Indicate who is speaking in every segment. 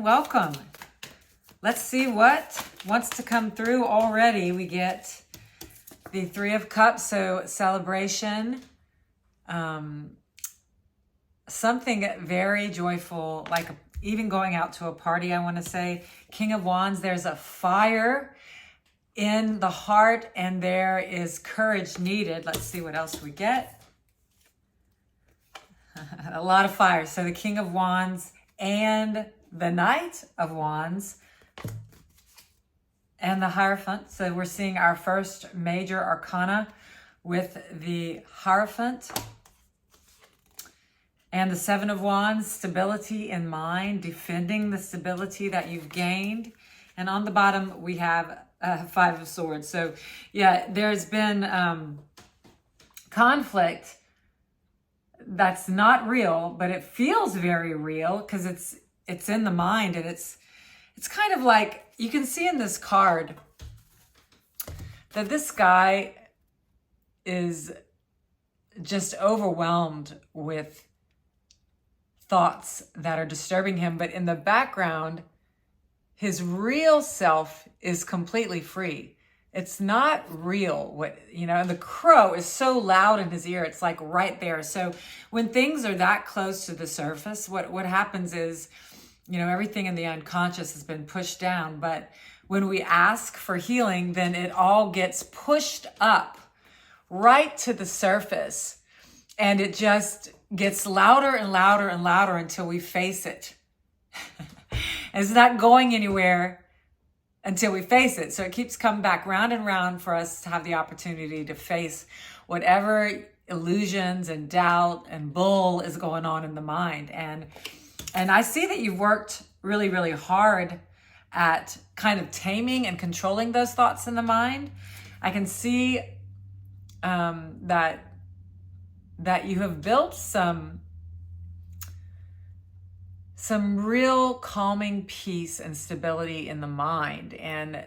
Speaker 1: everyone. Welcome. Let's see what wants to come through already. We get the Three of Cups, so celebration. Something very joyful, like even going out to a party, I want to say. King of Wands, there's a fire in the heart and there is courage needed. Let's see what else we get. A lot of fire. So the King of Wands and the Knight of Wands and the Hierophant. So we're seeing our first major arcana with the Hierophant. And the Seven of Wands, stability in mind, defending the stability that you've gained. And on the bottom, we have Five of Swords. So yeah, there's been conflict that's not real, but it feels very real because it's in the mind, and it's kind of like, you can see in this card that this guy is just overwhelmed with thoughts that are disturbing him, but in the background, his real self is completely free. It's not real. The crow is so loud in his ear. It's like right there. So when things are that close to the surface, what happens is, everything in the unconscious has been pushed down. But when we ask for healing, then it all gets pushed up right to the surface. And it just gets louder and louder and louder until we face it. It's not going anywhere until we face it. So it keeps coming back round and round for us to have the opportunity to face whatever illusions and doubt and bull is going on in the mind. And I see that you've worked really, really hard at kind of taming and controlling those thoughts in the mind. I can see that you have built some real calming peace and stability in the mind, and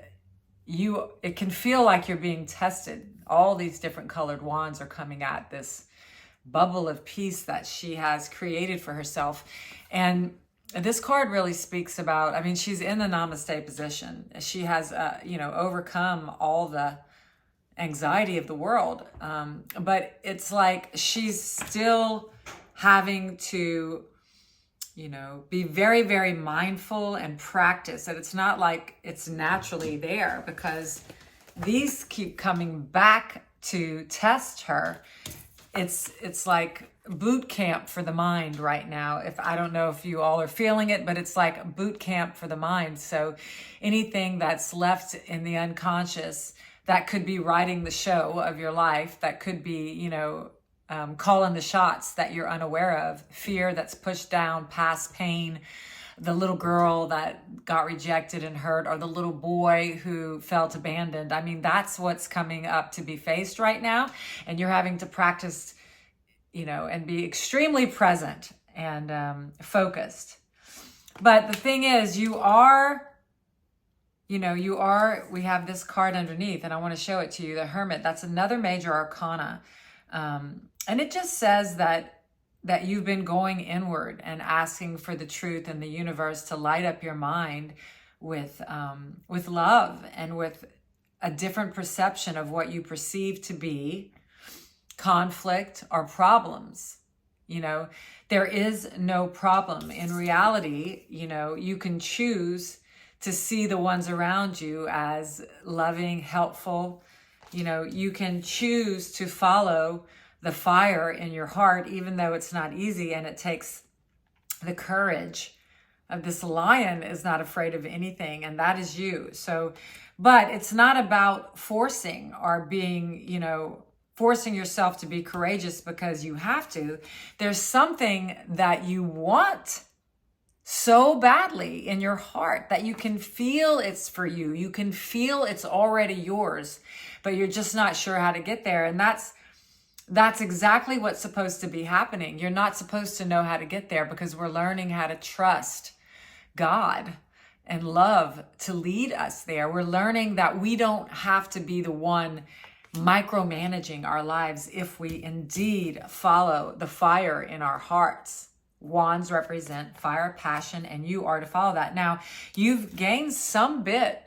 Speaker 1: it can feel like you're being tested. All these different colored wands are coming at this bubble of peace that she has created for herself. And this card really speaks about, she's in the namaste position. She has overcome all the anxiety of the world, but it's like she's still having to be very, very mindful and practice. And it's not like it's naturally there, because these keep coming back to test her. It's like boot camp for the mind right now. I don't know if you all are feeling it, but it's like boot camp for the mind. So anything that's left in the unconscious that could be writing the show of your life, that could be, calling the shots that you're unaware of, fear that's pushed down, past pain, the little girl that got rejected and hurt, or the little boy who felt abandoned. That's what's coming up to be faced right now. And you're having to practice, and be extremely present and focused. But the thing is, we have this card underneath, and I want to show it to you, the Hermit. That's another major arcana. And it just says that you've been going inward and asking for the truth in the universe to light up your mind with love and with a different perception of what you perceive to be conflict or problems. There is no problem. In reality, you can choose to see the ones around you as loving, helpful. You can choose to follow the fire in your heart, even though it's not easy, and it takes the courage of this lion is not afraid of anything, and that is you. So, but it's not about forcing or being, forcing yourself to be courageous because you have to. There's something that you want so badly in your heart that you can feel it's for you. You can feel it's already yours, but you're just not sure how to get there. And that's exactly what's supposed to be happening. You're not supposed to know how to get there, because we're learning how to trust God and love to lead us there. We're learning that we don't have to be the one micromanaging our lives if we indeed follow the fire in our hearts. wands represent fire, passion, and you are to follow that. Now, you've gained some bit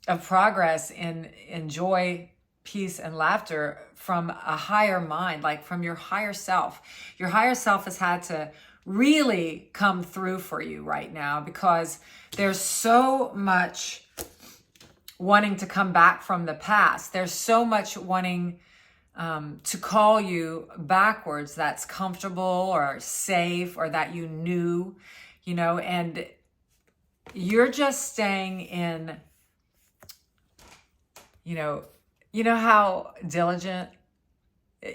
Speaker 1: of progress in joy, peace, and laughter from a higher mind, like from your higher self. Your higher self has had to really come through for you right now, because there's so much wanting to come back from the past. There's so much wanting to call you backwards that's comfortable or safe or that you knew, and you're just staying in, you know how diligent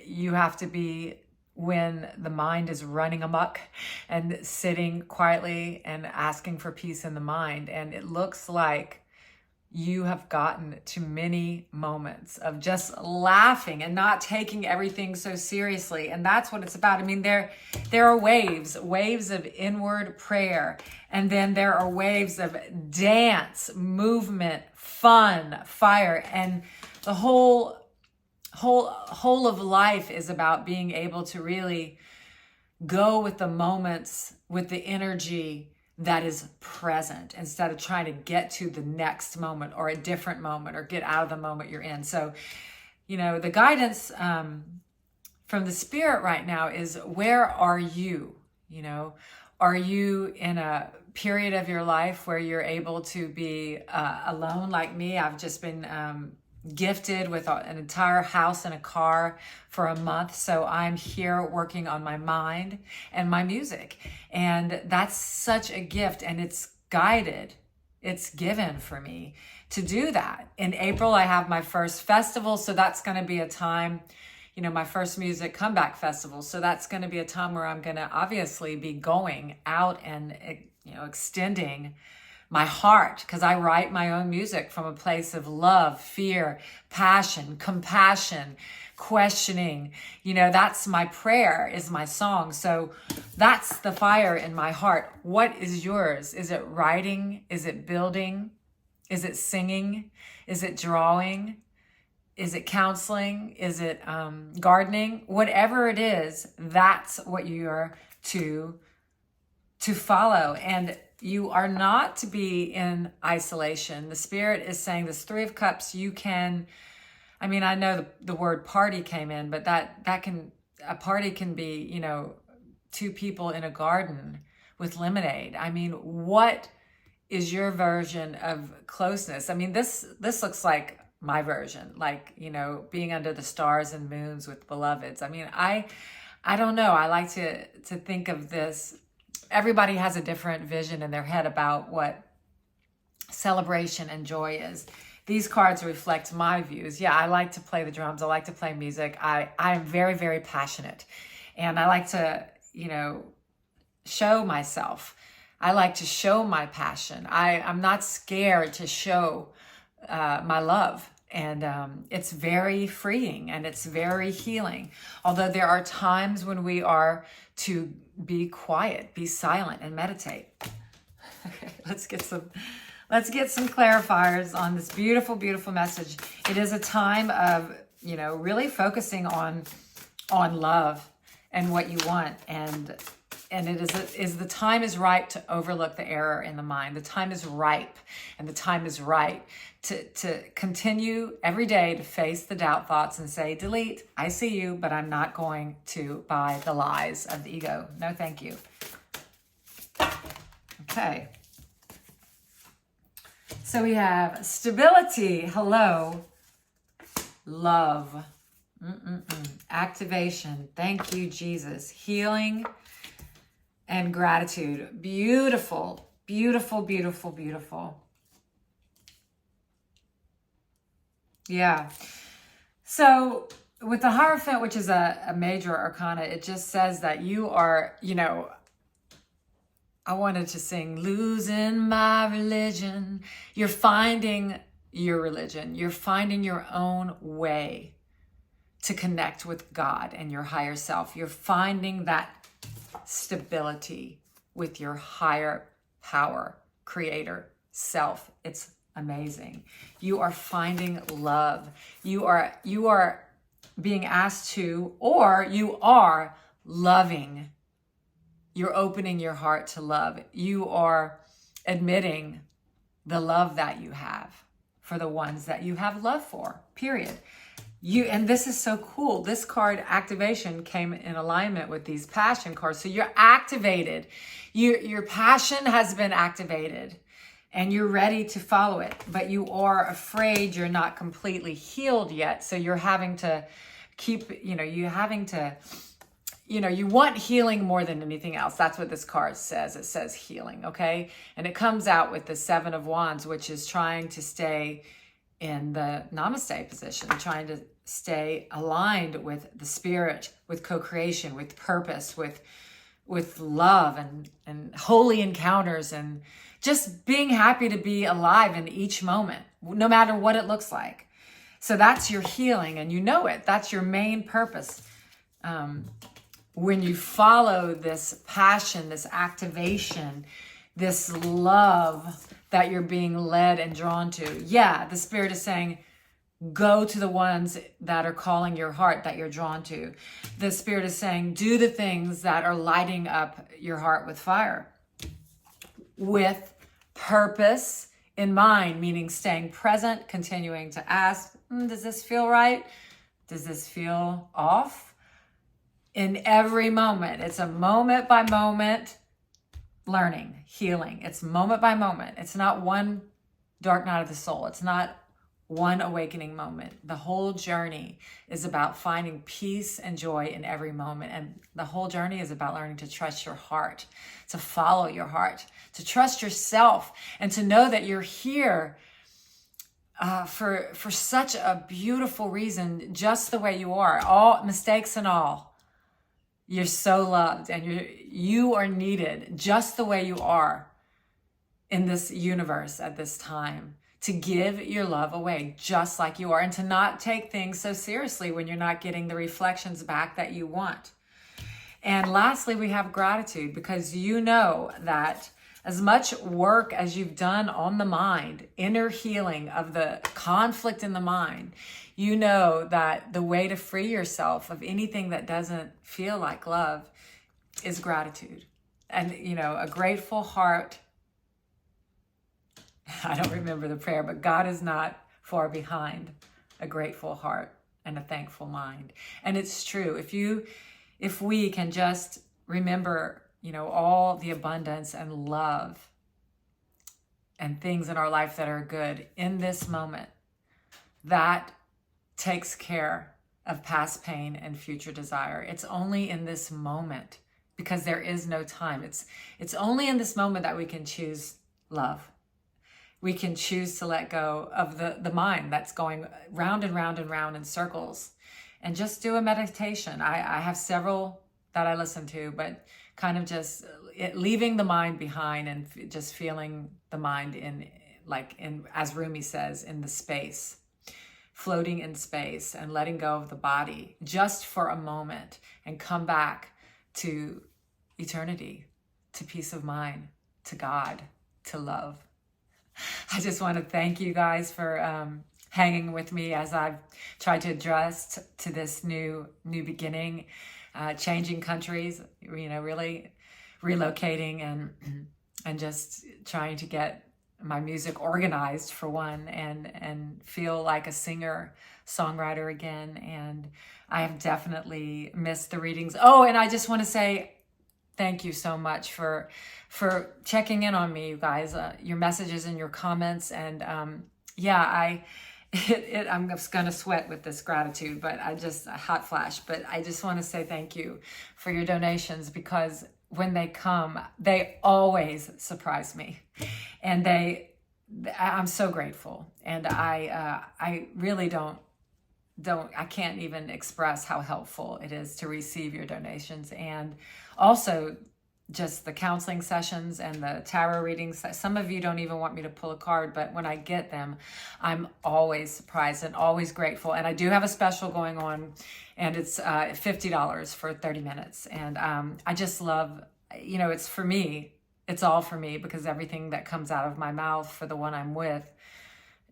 Speaker 1: you have to be when the mind is running amok, and sitting quietly and asking for peace in the mind. And it looks like you have gotten to many moments of just laughing and not taking everything so seriously. And that's what it's about. I mean, there are waves of inward prayer. And then there are waves of dance, movement, fun, fire. And the whole of life is about being able to really go with the moments, with the energy that is present, instead of trying to get to the next moment or a different moment or get out of the moment you're in. So, the guidance from the spirit right now is, where are you? Are you in a period of your life where you're able to be alone like me? I've just been gifted with an entire house and a car for a month. So I'm here working on my mind and my music. And that's such a gift, and it's guided. It's given for me to do that. In April, I have my first festival. So that's going to be a time, my first music comeback festival. So that's going to be a time where I'm going to obviously be going out and, extending my heart, because I write my own music from a place of love, fear, passion, compassion, questioning. That's my prayer, is my song. So that's the fire in my heart. What is yours? Is it writing? Is it building? Is it singing? Is it drawing? Is it counseling? Is it gardening? Whatever it is, that's what you're to follow. And you are not to be in isolation. The spirit is saying this Three of Cups, you can, I know the word party came in, but a party can be, two people in a garden with lemonade. What is your version of closeness? This looks like my version, like, being under the stars and moons with beloveds. I don't know. I like to think of this. Everybody has a different vision in their head about what celebration and joy is. These cards reflect my views. Yeah, I like to play the drums. I like to play music. I am very, very passionate. And I like to, show myself. I like to show my passion. I'm not scared to show my love. And it's very freeing, and it's very healing. Although there are times when we are to be quiet, be silent, and meditate. Okay, let's get some clarifiers on this beautiful, beautiful message. It is a time of, really focusing on love and what you want. And it is the time is ripe to overlook the error in the mind. The time is ripe, and the time is right to continue every day to face the doubt thoughts and say, delete, I see you, but I'm not going to buy the lies of the ego. No, thank you. Okay. So we have stability. Hello. Love. Activation. Thank you, Jesus. Healing and gratitude. Beautiful, beautiful, beautiful, beautiful. Yeah. So with the Hierophant, which is a major arcana, it just says that you are, I wanted to sing, losing my religion. You're finding your religion. You're finding your own way to connect with God and your higher self. You're finding that stability with your higher power, creator, self. It's amazing. You are finding love. You are being asked to, or you are loving You're opening your heart to love. You are admitting the love that you have for the ones that you have love for, period. And this is so cool. This card activation came in alignment with these passion cards. So you're activated. Your passion has been activated and you're ready to follow it, but you are afraid you're not completely healed yet. So you're having to keep, you want healing more than anything else. That's what this card says. It says healing, okay? And it comes out with the Seven of Wands, which is trying to stay in the namaste position, trying to stay aligned with the spirit, with co-creation, with purpose, with love and holy encounters, and just being happy to be alive in each moment, no matter what it looks like. So that's your healing, and you know it. That's your main purpose. When you follow this passion, this activation, this love that you're being led and drawn to. Yeah, the spirit is saying, go to the ones that are calling your heart, that you're drawn to. The spirit is saying, do the things that are lighting up your heart with fire. With purpose in mind, meaning staying present, continuing to ask, does this feel right? Does this feel off? In every moment, it's a moment by moment learning, healing. It's moment by moment. It's not one dark night of the soul. It's not one awakening moment. The whole journey is about finding peace and joy in every moment. And the whole journey is about learning to trust your heart, to follow your heart, to trust yourself, and to know that you're here for such a beautiful reason, just the way you are, all mistakes and all. You're so loved, and you are needed just the way you are in this universe at this time, to give your love away just like you are, and to not take things so seriously when you're not getting the reflections back that you want. And lastly, we have gratitude, because you know that as much work as you've done on the mind, inner healing of the conflict in the mind, you know that the way to free yourself of anything that doesn't feel like love is gratitude. And, a grateful heart, I don't remember the prayer, but God is not far behind a grateful heart and a thankful mind. And it's true. If we can just remember, all the abundance and love and things in our life that are good in this moment, that takes care of past pain and future desire. It's only in this moment, because there is no time. It's only in this moment that we can choose love. We can choose to let go of the mind that's going round and round and round in circles, and just do a meditation. I have several that I listen to, but kind of just leaving the mind behind and just feeling the mind in, as Rumi says, in the space, floating in space, and letting go of the body just for a moment, and come back to eternity, to peace of mind, to God, to love. I just want to thank you guys for hanging with me as I've tried to adjust to this new beginning, changing countries, really relocating and just trying to get my music organized for one, and feel like a singer songwriter again. And I have definitely missed the readings. Oh, and I just want to say thank you so much for checking in on me, you guys, your messages and your comments. And I'm just gonna sweat with this gratitude, but a hot flash. But I just want to say thank you for your donations, because when they come, they always surprise me, and I'm so grateful. And I really I can't even express how helpful it is to receive your donations, and also just the counseling sessions and the tarot readings. Some of you don't even want me to pull a card, but when I get them, I'm always surprised and always grateful. And I do have a special going on, and it's $50 for 30 minutes. And I just love, it's for me. It's all for me, because everything that comes out of my mouth for the one I'm with,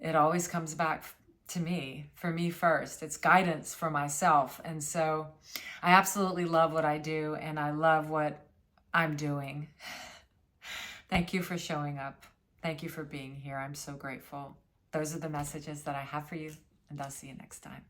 Speaker 1: it always comes back to me, for me first. It's guidance for myself. And so I absolutely love what I do, and I love what I'm doing. Thank you for showing up. Thank you for being here. I'm so grateful. Those are the messages that I have for you, and I'll see you next time.